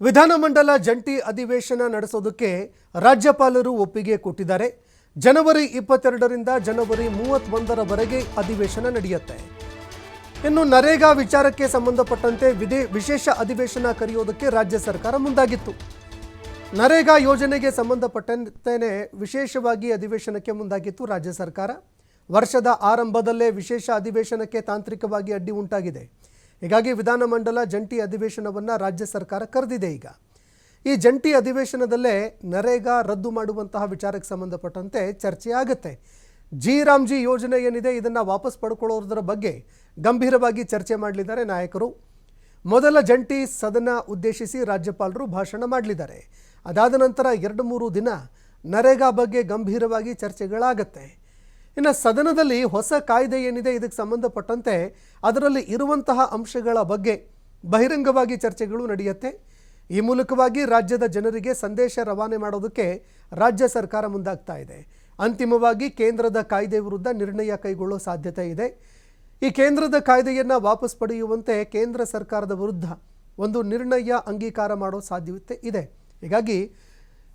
ವಿಧಾನಮಂಡಲ ಜಂಟಿ ಅಧಿವೇಶನ ನಡೆಸೋದಕ್ಕೆ ರಾಜ್ಯಪಾಲರು ಒಪ್ಪಿಗೆ ಕೊಟ್ಟಿದ್ದಾರೆ. ಜನವರಿ 22ರಿಂದ ಜನವರಿ 31ರವರೆಗೆ ಅಧಿವೇಶನ ನಡೆಯುತ್ತೆ. ಇನ್ನು ನರೇಗಾ ವಿಚಾರಕ್ಕೆ ಸಂಬಂಧಪಟ್ಟಂತೆ ವಿಶೇಷ ಅಧಿವೇಶನ ಕರೆಯೋದಕ್ಕೆ ರಾಜ್ಯ ಸರ್ಕಾರ ಮುಂದಾಗಿತ್ತು. ನರೇಗಾ ಯೋಜನೆಗೆ ಸಂಬಂಧಪಟ್ಟಂತೆ ವಿಶೇಷವಾಗಿ ಅಧಿವೇಶನಕ್ಕೆ ಮುಂದಾಗಿತ್ತು ರಾಜ್ಯ ಸರ್ಕಾರ. ವರ್ಷದ ಆರಂಭದಲ್ಲೇ ವಿಶೇಷ ಅಧಿವೇಶನಕ್ಕೆ ತಾಂತ್ರಿಕವಾಗಿ ಅಡ್ಡಿ ಉಂಟಾಗಿದೆ. ಹೀಗಾಗಿ ವಿಧಾನಮಂಡಲ ಜಂಟಿ ಅಧಿವೇಶನವನ್ನು ರಾಜ್ಯ ಸರ್ಕಾರ ಕರೆದಿದೆ. ಈಗ ಈ ಜಂಟಿ ಅಧಿವೇಶನದಲ್ಲೇ ನರೇಗಾ ರದ್ದು ಮಾಡುವಂತಹ ವಿಚಾರಕ್ಕೆ ಸಂಬಂಧಪಟ್ಟಂತೆ ಚರ್ಚೆ ಆಗುತ್ತೆ. ರಾಮ್ಜಿ ಯೋಜನೆ ಏನಿದೆ ಇದನ್ನು ವಾಪಸ್ ಪಡ್ಕೊಳ್ಳೋದ್ರ ಬಗ್ಗೆ ಗಂಭೀರವಾಗಿ ಚರ್ಚೆ ಮಾಡಲಿದ್ದಾರೆ ನಾಯಕರು. ಮೊದಲ ಜಂಟಿ ಸದನ ಉದ್ದೇಶಿಸಿ ರಾಜ್ಯಪಾಲರು ಭಾಷಣ ಮಾಡಲಿದ್ದಾರೆ. ಅದಾದ ನಂತರ 2-3 ದಿನ ನರೇಗಾ ಬಗ್ಗೆ ಗಂಭೀರವಾಗಿ ಚರ್ಚೆಗಳಾಗತ್ತೆ. ಇನ್ನು ಸದನದಲ್ಲಿ ಹೊಸ ಕಾಯ್ದೆ ಏನಿದೆ ಇದಕ್ಕೆ ಸಂಬಂಧಪಟ್ಟಂತೆ ಅದರಲ್ಲಿ ಇರುವಂತಹ ಅಂಶಗಳ ಬಗ್ಗೆ ಬಹಿರಂಗವಾಗಿ ಚರ್ಚೆಗಳು ನಡೆಯುತ್ತೆ. ಈ ಮೂಲಕವಾಗಿ ರಾಜ್ಯದ ಜನರಿಗೆ ಸಂದೇಶ ರವಾನೆ ಮಾಡೋದಕ್ಕೆ ರಾಜ್ಯ ಸರ್ಕಾರ ಮುಂದಾಗ್ತಾ ಇದೆ. ಅಂತಿಮವಾಗಿ ಕೇಂದ್ರದ ಕಾಯ್ದೆ ವಿರುದ್ಧ ನಿರ್ಣಯ ಕೈಗೊಳ್ಳೋ ಸಾಧ್ಯತೆ ಇದೆ. ಈ ಕೇಂದ್ರದ ಕಾಯ್ದೆಯನ್ನು ವಾಪಸ್ ಪಡೆಯುವಂತೆ ಕೇಂದ್ರ ಸರ್ಕಾರದ ವಿರುದ್ಧ ಒಂದು ನಿರ್ಣಯ ಅಂಗೀಕಾರ ಮಾಡೋ ಸಾಧ್ಯತೆ ಇದೆ. ಹೀಗಾಗಿ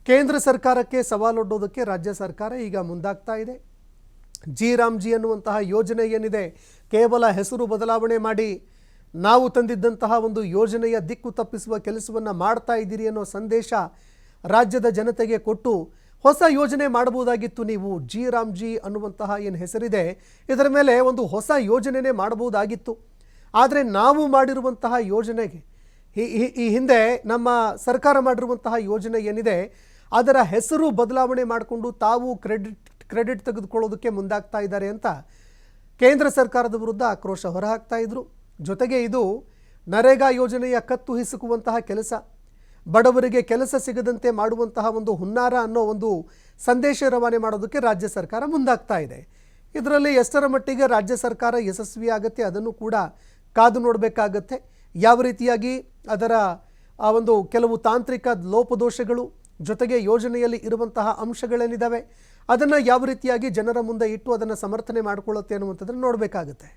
ಕೇಂದ್ರ ಸರ್ಕಾರಕ್ಕೆ ಸವಾಲೊಡ್ಡೋದಕ್ಕೆ ರಾಜ್ಯ ಸರ್ಕಾರ ಈಗ ಮುಂದಾಗ್ತಾ ಇದೆ. ರಾಮ್ಜಿ ಅನ್ನುವಂತಹ ಯೋಜನೆ ಏನಿದೆ ಕೇವಲ ಹೆಸರು ಬದಲಾವಣೆ ಮಾಡಿ ನಾವು ತಂದಿದ್ದಂತಹ ಒಂದು ಯೋಜನೆಯ ದಿಕ್ಕು ತಪ್ಪಿಸುವ ಕೆಲಸವನ್ನು ಮಾಡ್ತಾ ಇದ್ದೀರಿ ಅನ್ನೋ ಸಂದೇಶ ರಾಜ್ಯದ ಜನತೆಗೆ ಕೊಟ್ಟು ಹೊಸ ಯೋಜನೆ ಮಾಡಬಹುದಾಗಿತ್ತು. ನೀವು ರಾಮ್ಜಿ ಅನ್ನುವಂತಹ ಏನು ಹೆಸರಿದೆ ಇದರ ಮೇಲೆ ಒಂದು ಹೊಸ ಯೋಜನೆನೇ ಮಾಡಬಹುದಾಗಿತ್ತು. ಆದರೆ ನಾವು ಮಾಡಿರುವಂತಹ ಯೋಜನೆಗೆ ಈ ಹಿಂದೆ ನಮ್ಮ ಸರ್ಕಾರ ಮಾಡಿರುವಂತಹ ಯೋಜನೆ ಏನಿದೆ ಅದರ ಹೆಸರು ಬದಲಾವಣೆ ಮಾಡಿಕೊಂಡು ತಾವು ಕ್ರೆಡಿಟ್ ತೆಗೆದುಕೊಳ್ಳೋದಕ್ಕೆ ಮುಂದಾಗ್ತಾ ಇದ್ದಾರೆ ಅಂತ ಕೇಂದ್ರ ಸರ್ಕಾರದ ವಿರುದ್ಧ ಆಕ್ರೋಶ ಹೊರಹಾಕ್ತಾ ಇದ್ರು. ಜೊತೆಗೆ ಇದು ನರೇಗಾ ಯೋಜನೆಯ ಕತ್ತು ಹಿಸುಕುವಂತಹ ಕೆಲಸ, ಬಡವರಿಗೆ ಕೆಲಸ ಸಿಗದಂತೆ ಮಾಡುವಂತಹ ಒಂದು ಹುನ್ನಾರ ಅನ್ನೋ ಒಂದು ಸಂದೇಶ ರವಾನೆ ಮಾಡೋದಕ್ಕೆ ರಾಜ್ಯ ಸರ್ಕಾರ ಮುಂದಾಗ್ತಾ ಇದೆ. ಇದರಲ್ಲಿ ಎಷ್ಟರ ಮಟ್ಟಿಗೆ ರಾಜ್ಯ ಸರ್ಕಾರ ಯಶಸ್ವಿಯಾಗತ್ತೆ ಅದನ್ನು ಕೂಡ ಕಾದು ನೋಡಬೇಕಾಗತ್ತೆ. ಯಾವ ರೀತಿಯಾಗಿ ಅದರ ಒಂದು ಕೆಲವು ತಾಂತ್ರಿಕ ಲೋಪದೋಷಗಳು ಜೊತೆಗೆ ಯೋಜನೆಯಲ್ಲಿ ಇರುವಂತಹ ಅಂಶಗಳೇನಿದ್ದಾವೆ ಅದನ್ನು ಯಾವ ರೀತಿಯಾಗಿ ಜನರ ಮುಂದೆ ಇಟ್ಟು ಅದನ್ನು ಸಮರ್ಥನೆ ಮಾಡಿಕೊಳ್ಳುತ್ತೆ ಅನ್ನುವಂಥದ್ದನ್ನು ನೋಡಬೇಕಾಗುತ್ತೆ.